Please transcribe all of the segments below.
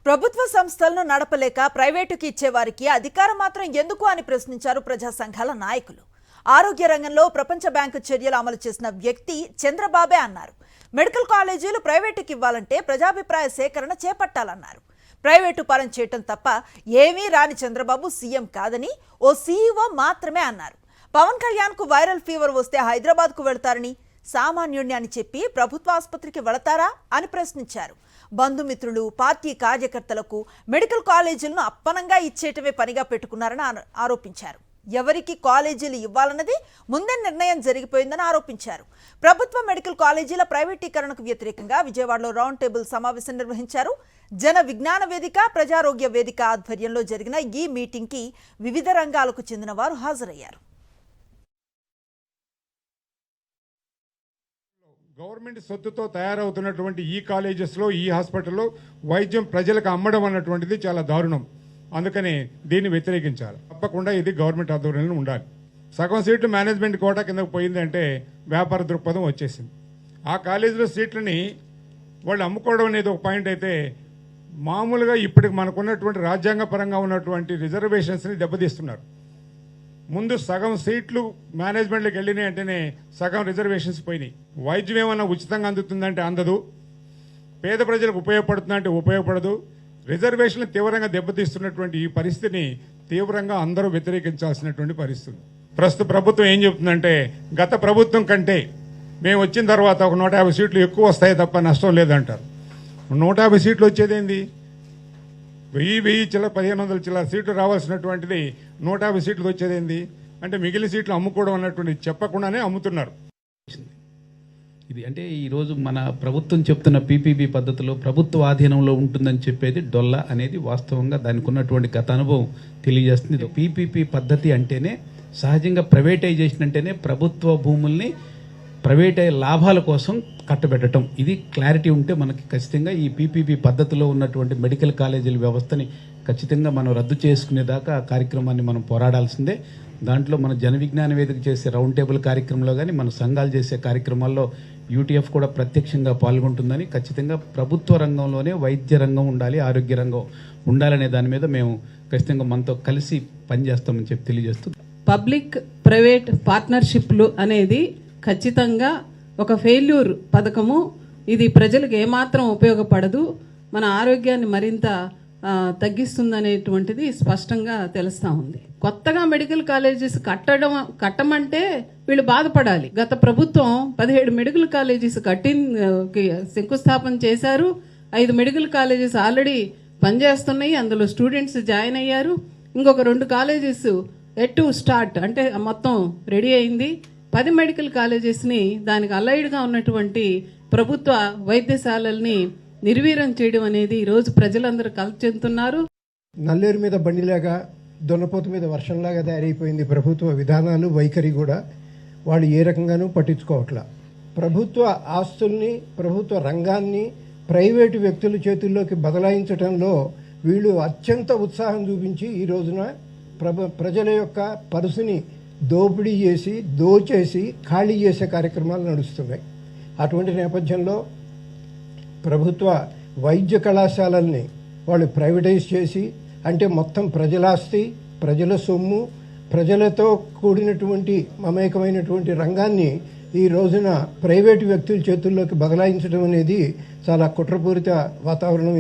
ప్రభుత్వ సంస్థలను నడపలేక ప్రైవేటుకి ఇచ్చేవారికి అధికారం మాత్రం ఎందుకు అని ప్రశ్నించారు ప్రజా సంఘాల నాయకులు. ఆరోగ్య రంగంలో ప్రపంచ బ్యాంకు చర్యలు అమలు చేసిన వ్యక్తి చంద్రబాబే అన్నారు. మెడికల్ కాలేజీలు ప్రైవేటుకి ఇవ్వాలంటే ప్రజాభిప్రాయ సేకరణ చేపట్టాలన్నారు. ప్రైవేటు పరం చేయటం తప్ప ఏమీ రాని చంద్రబాబు సీఎం కాదని ఓ సీఈఓ మాత్రమే అన్నారు. పవన్ కళ్యాణ్కు వైరల్ ఫీవర్ వస్తే హైదరాబాద్కు వెళ్తారని, సామాన్యుడిని అని చెప్పి ప్రభుత్వ ఆసుపత్రికి వెళతారా అని ప్రశ్నించారు. బంధుమిత్రులు, పార్టీ కార్యకర్తలకు మెడికల్ కాలేజీలను అప్పనంగా ఇచ్చేటమే పనిగా పెట్టుకున్నారని ఆరోపించారు. ఎవరికి కాలేజీలు ఇవ్వాలన్నది ముందే నిర్ణయం జరిగిపోయిందని ఆరోపించారు. ప్రభుత్వ మెడికల్ కాలేజీల ప్రైవేటీకరణకు వ్యతిరేకంగా విజయవాడలో రౌండ్ టేబుల్ సమావేశం నిర్వహించారు. జన విజ్ఞాన వేదిక, ప్రజారోగ్య వేదిక ఆధ్వర్యంలో జరిగిన ఈ మీటింగ్కి వివిధ రంగాలకు చెందిన వారు హాజరయ్యారు. గవర్నమెంట్ సొత్తుతో తయారవుతున్నటువంటి ఈ కాలేజెస్లో, ఈ హాస్పిటల్లో వైద్యం ప్రజలకు అమ్మడం అన్నటువంటిది చాలా దారుణం. అందుకని దీన్ని వ్యతిరేకించాలి. తప్పకుండా ఇది గవర్నమెంట్ ఆధ్వర్యంలో ఉండాలి. సగం సీట్లు మేనేజ్మెంట్ కోటా కిందకు పోయిందంటే వ్యాపార దృక్పథం వచ్చేసింది. ఆ కాలేజీలో సీట్లని వాళ్ళు అమ్ముకోవడం అనేది ఒక పాయింట్ అయితే, మామూలుగా ఇప్పటికి మనకున్నటువంటి రాజ్యాంగపరంగా ఉన్నటువంటి రిజర్వేషన్స్ని దెబ్బతీస్తున్నారు. ముందు సగం సీట్లు మేనేజ్మెంట్లోకి వెళ్ళినాయి అంటేనే సగం రిజర్వేషన్స్ పోయినాయి. వైద్యం ఏమన్నా ఉచితంగా అందుతుందంటే అందదు, పేద ప్రజలకు ఉపయోగపడుతుందంటే ఉపయోగపడదు. రిజర్వేషన్లు తీవ్రంగా దెబ్బతీస్తున్నటువంటి ఈ పరిస్థితిని తీవ్రంగా అందరూ వ్యతిరేకించాల్సినటువంటి పరిస్థితి. ప్రస్తుత ప్రభుత్వం ఏం చెబుతుందంటే, గత ప్రభుత్వం కంటే మేము వచ్చిన తర్వాత ఒక 150 సీట్లు ఎక్కువ వస్తాయి తప్ప నష్టం లేదంటారు. 150 సీట్లు వచ్చేదేంది? 1000 చిల్లర 1500 చిల్లర సీట్లు రావాల్సినటువంటిది 150 సీట్లకు వచ్చేదేంది? అంటే మిగిలిన సీట్లు అమ్ముకోవడం అన్నటువంటి చెప్పకుండానే అమ్ముతున్నారు. ఇది అంటే ఈరోజు మన ప్రభుత్వం చెప్తున్న పీపీపీ పద్ధతిలో ప్రభుత్వ ఆధీనంలో ఉంటుందని చెప్పేది డొల్ల అనేది వాస్తవంగా దానికి ఉన్నటువంటి గత అనుభవం తెలియజేస్తుంది. పీపీపీ పద్ధతి అంటేనే సహజంగా ప్రైవేటైజేషన్ అంటేనే ప్రభుత్వ భూముల్ని ప్రైవేట్ లాభాల కోసం కట్టబెట్టడం. ఇది క్లారిటీ ఉంటే మనకి ఖచ్చితంగా ఈ పీపీపీ పద్ధతిలో ఉన్నటువంటి మెడికల్ కాలేజీల వ్యవస్థని ఖచ్చితంగా మనం రద్దు చేసుకునేదాకా ఆ కార్యక్రమాన్ని మనం పోరాడాల్సిందే. దాంట్లో మన జన విజ్ఞాన వేదిక చేసే రౌండ్ టేబుల్ కార్యక్రమంలో కానీ మన సంఘాలు చేసే కార్యక్రమాల్లో యూటీఎఫ్ కూడా ప్రత్యక్షంగా పాల్గొంటుందని, ఖచ్చితంగా ప్రభుత్వ రంగంలోనే వైద్య రంగం ఉండాలి, ఆరోగ్య రంగం ఉండాలనే దాని మీద మేము ఖచ్చితంగా మనతో కలిసి పనిచేస్తామని చెప్పి తెలియజేస్తూ, పబ్లిక్ ప్రైవేట్ పార్ట్నర్షిప్లు అనేది ఖచ్చితంగా ఒక ఫెయిల్యూర్ పథకము. ఇది ప్రజలకు ఏమాత్రం ఉపయోగపడదు, మన ఆరోగ్యాన్ని మరింత తగ్గిస్తుందనేటువంటిది స్పష్టంగా తెలుస్తూ ఉంది. కొత్తగా మెడికల్ కాలేజెస్ కట్టమంటే వీళ్ళు బాధపడాలి. గత ప్రభుత్వం 17 మెడికల్ కాలేజెస్ శంకుస్థాపన చేశారు. 5 మెడికల్ కాలేజెస్ ఆల్రెడీ పనిచేస్తున్నాయి, అందులో స్టూడెంట్స్ జాయిన్ అయ్యారు. ఇంకొక 2 కాలేజెస్ ఎట్ టు స్టార్ట్ అంటే మొత్తం రెడీ అయింది. 10 మెడికల్ కాలేజెస్ని, దానికి అలైడ్గా ఉన్నటువంటి ప్రభుత్వ వైద్యశాలల్ని నిర్వీర్యం చేయడం అనేది ఈరోజు ప్రజలందరూ కలిసి చెందుతున్నారు. నల్లేరు మీద బండిలాగా, దున్నపోతు మీద వర్షంలాగా తయారైపోయింది ప్రభుత్వ విధానాలు, వైఖరి కూడా. వాళ్ళు ఏ రకంగానూ పట్టించుకోవట్లా. ప్రభుత్వ ఆస్తుల్ని, ప్రభుత్వ రంగాన్ని ప్రైవేటు వ్యక్తుల చేతుల్లోకి బదలాయించడంలో వీళ్ళు అత్యంత ఉత్సాహం చూపించి ఈ రోజున ప్రజల యొక్క పరుసుని దోపిడీ చేసి, దోచేసి ఖాళీ చేసే కార్యక్రమాలు నడుస్తున్నాయి. అటువంటి నేపథ్యంలో ప్రభుత్వ వైద్య కళాశాలల్ని వాళ్ళు ప్రైవేటైజ్ చేసి, అంటే మొత్తం ప్రజలాస్తి, ప్రజల సొమ్ము, ప్రజలతో కూడినటువంటి మమేకమైనటువంటి రంగాన్ని ఈ రోజున ప్రైవేటు వ్యక్తుల చేతుల్లోకి బదలాయించడం అనేది చాలా కుట్రపూరిత వాతావరణం.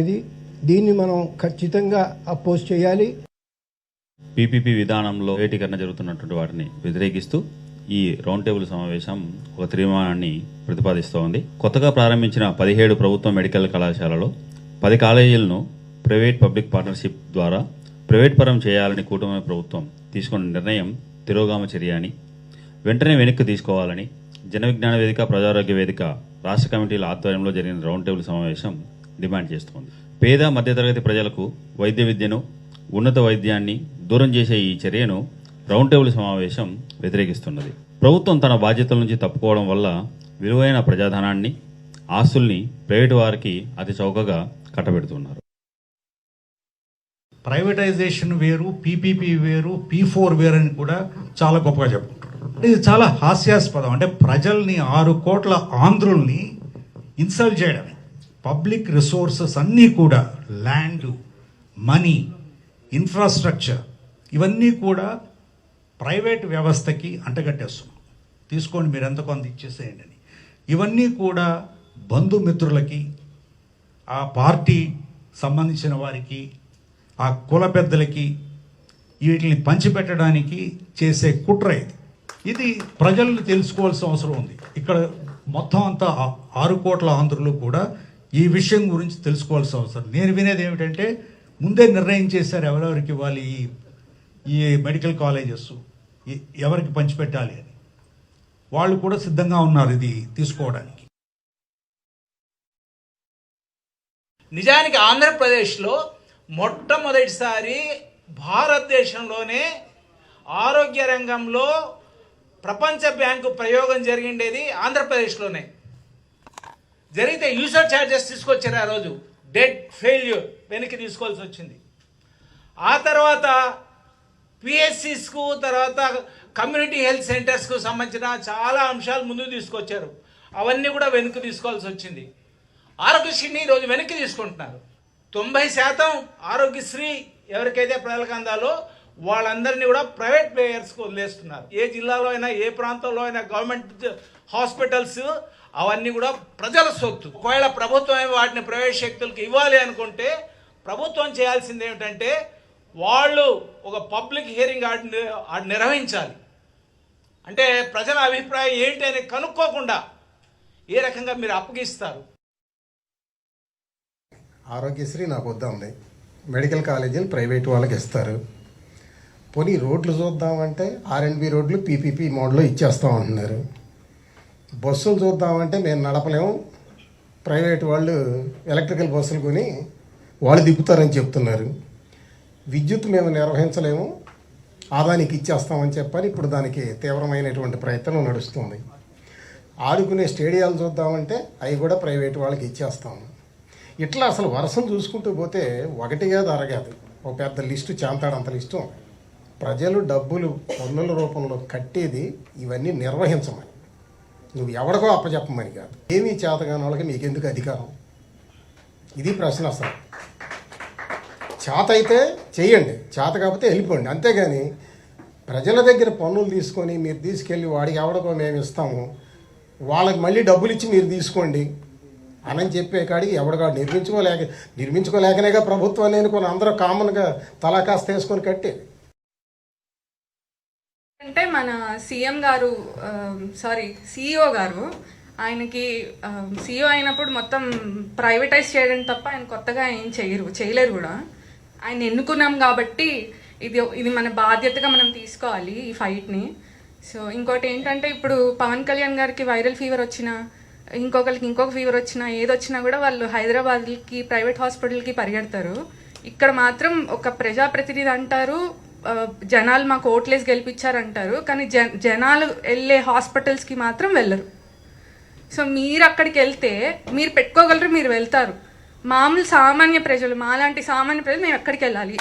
దీన్ని మనం ఖచ్చితంగా అపోజ్ చేయాలి. పీపీపీ విధానంలో ప్రైవేటీకరణ జరుగుతున్నటువంటి వాటిని వ్యతిరేకిస్తూ ఈ రౌండ్ టేబుల్ సమావేశం ఒక తీర్మానాన్ని ప్రతిపాదిస్తోంది. కొత్తగా ప్రారంభించిన 17 ప్రభుత్వ మెడికల్ కళాశాలలో 10 కాలేజీలను ప్రైవేట్ పబ్లిక్ పార్ట్నర్షిప్ ద్వారా ప్రైవేట్ పరం చేయాలని కూటమి ప్రభుత్వం తీసుకున్న నిర్ణయం తిరోగామ చర్య అని, వెంటనే వెనక్కి తీసుకోవాలని జన విజ్ఞాన వేదిక, ప్రజారోగ్య వేదిక రాష్ట్ర కమిటీల ఆధ్వర్యంలో జరిగిన రౌండ్ టేబుల్ సమావేశం డిమాండ్ చేస్తోంది. పేద మధ్యతరగతి ప్రజలకు వైద్య విద్యను, ఉన్నత వైద్యాన్ని దూరం చేసే ఈ చర్యను రౌండ్ టేబుల్ సమావేశం వ్యతిరేకిస్తున్నది. ప్రభుత్వం తన బాధ్యతల నుంచి తప్పుకోవడం వల్ల విలువైన ప్రజాధనాన్ని, ఆస్తుల్ని ప్రైవేటు వారికి అతి చౌకగా కట్టబెడుతున్నారు. ప్రైవేటైజేషన్ వేరు, పీపీపీ వేరు, P4 వేరు అని కూడా చాలా గొప్పగా చెప్పుకుంటారు. ఇది చాలా హాస్యాస్పదం. అంటే ప్రజల్ని, 6 కోట్ల ఆంధ్రుల్ని ఇన్సల్ట్ చేయడమే. పబ్లిక్ రిసోర్సెస్ అన్నీ కూడా ల్యాండ్, మనీ, ఇన్ఫ్రాస్ట్రక్చర్ ఇవన్నీ కూడా ప్రైవేట్ వ్యవస్థకి అంటగట్టేస్తున్నాం. తీసుకోండి, మీరు ఎంత కొంత ఇచ్చేసేయండి అని. ఇవన్నీ కూడా బంధుమిత్రులకి, ఆ పార్టీ సంబంధించిన వారికి, ఆ కుల పెద్దలకి వీటిని పంచిపెట్టడానికి చేసే కుట్ర ఇది. ఇది ప్రజలను తెలుసుకోవాల్సిన అవసరం ఉంది. ఇక్కడ మొత్తం అంతా 6 కోట్ల ఆంధ్రులు కూడా ఈ విషయం గురించి తెలుసుకోవాల్సిన అవసరం. నేను వినేది ఏమిటంటే ముందే నిర్ణయం చేశారు ఎవరెవరికి ఇవ్వాలి ఈ మెడికల్ కాలేజెస్, ఎవరికి పంచిపెట్టాలి అని. వాళ్ళు కూడా సిద్ధంగా ఉన్నారు ఇది తీసుకోవడానికి. నిజానికి ఆంధ్రప్రదేశ్లో మొట్టమొదటిసారి భారతదేశంలోనే ఆరోగ్య రంగంలో ప్రపంచ బ్యాంకు ప్రయోగం జరిగిండేది ఆంధ్రప్రదేశ్లోనే. జరిగితే యూజర్ ఛార్జెస్ తీసుకొచ్చారు. ఆ రోజు డెడ్ ఫెయిల్యూర్ వెనక్కి తీసుకోవాల్సి వచ్చింది. ఆ తర్వాత పిఎస్సిస్కు, తర్వాత కమ్యూనిటీ హెల్త్ సెంటర్స్కు సంబంధించిన చాలా అంశాలు ముందుకు తీసుకొచ్చారు. అవన్నీ కూడా వెనక్కి తీసుకోవాల్సి వచ్చింది. ఆరోగ్యశ్రీని ఈరోజు వెనక్కి తీసుకుంటున్నారు. 90% ఆరోగ్యశ్రీ ఎవరికైతే ప్రజలకు అందాలో వాళ్ళందరినీ కూడా ప్రైవేట్ ప్లేయర్స్కి వదిలేస్తున్నారు. ఏ జిల్లాలో అయినా, ఏ ప్రాంతంలో అయినా గవర్నమెంట్ హాస్పిటల్స్ అవన్నీ కూడా ప్రజల సొత్తు. ఒకవేళ ప్రభుత్వం వాటిని ప్రైవేట్ శక్తులకు ఇవ్వాలి అనుకుంటే ప్రభుత్వం చేయాల్సింది ఏమిటంటే వాళ్ళు ఒక పబ్లిక్ హియరింగ్ నిర్వహించాలి. అంటే ప్రజల అభిప్రాయం ఏంటి అని కనుక్కోకుండా ఏ రకంగా మీరు అప్పగిస్తారు? ఆరోగ్యశ్రీ నాకు వద్దాంది, మెడికల్ కాలేజీలు ప్రైవేట్ వాళ్ళకి ఇస్తారు. పోనీ రోడ్లు చూద్దామంటే R&B రోడ్లు PPP మోడల్లో ఇచ్చేస్తాం అంటున్నారు. బస్సులు చూద్దామంటే మేము నడపలేము, ప్రైవేట్ వాళ్ళు ఎలక్ట్రికల్ బస్సులు కొని వాళ్ళు దిప్పుతారని చెప్తున్నారు. విద్యుత్ మేము నిర్వహించలేము, ఆదానికి ఇచ్చేస్తామని చెప్పని ఇప్పుడు దానికి తీవ్రమైనటువంటి ప్రయత్నం నడుస్తుంది. ఆడుకునే స్టేడియాలు చూద్దామంటే అవి కూడా ప్రైవేట్ వాళ్ళకి ఇచ్చేస్తాము. ఇట్లా అసలు వరుసను చూసుకుంటూ పోతే ఒకటి కాదు, అరగాదు, ఒక పెద్ద లిస్టు, చాంతాడంత లిస్టు. ప్రజలు డబ్బులు పన్నుల రూపంలో కట్టేది ఇవన్నీ నిర్వహించమని, నువ్వు ఎవరికో అప్పచెప్పమని కాదు. ఏమీ చేతగాని వాళ్ళకి మీకెందుకు అధికారం? ఇది ప్రశ్న. అసలు చేత అయితే చెయ్యండి, చేత కాకపోతే వెళ్ళిపోండి. అంతేగాని ప్రజల దగ్గర పన్నులు తీసుకొని మీరు తీసుకెళ్ళి వాడికి ఎవరికో మేము ఇస్తాము, వాళ్ళకి మళ్ళీ డబ్బులు ఇచ్చి మీరు తీసుకోండి అని చెప్పే కాడికి ఎవడగాడు నిర్మించుకోలేకనేగా ప్రభుత్వాన్ని ఎన్నుకొని అందరూ కామన్గా తలా కాస్త వేసుకొని కట్టేది. అంటే మన సీఎం గారు CEO గారు ఆయనకి CEO అయినప్పుడు మొత్తం ప్రైవేటైజ్ చేయడం తప్ప ఆయన కొత్తగా ఏం చేయలేరు కూడా. ఆయన ఎన్నుకున్నాం కాబట్టి ఇది మన బాధ్యతగా మనం తీసుకోవాలి ఈ ఫైట్ని. సో ఇంకోటి ఏంటంటే ఇప్పుడు పవన్ కళ్యాణ్ గారికి వైరల్ ఫీవర్ వచ్చినా, ఇంకొకరికి ఇంకొక ఫీవర్ వచ్చినా, ఏదొచ్చినా కూడా వాళ్ళు హైదరాబాద్కి ప్రైవేట్ హాస్పిటల్కి పరిగెడతారు. ఇక్కడ మాత్రం ఒక ప్రజాప్రతినిధి అంటారు, జనాలు మాకు ఓట్లేసి గెలిపించారంటారు, కానీ జనాలు వెళ్ళే హాస్పిటల్స్కి మాత్రం వెళ్ళరు. సో మీరు అక్కడికి వెళ్తే మీరు పెట్టుకోగలరు, మీరు వెళ్తారు. మామూలు సామాన్య ప్రజలు, మాలాంటి సామాన్య ప్రజలు మేము ఎక్కడికి వెళ్ళాలి?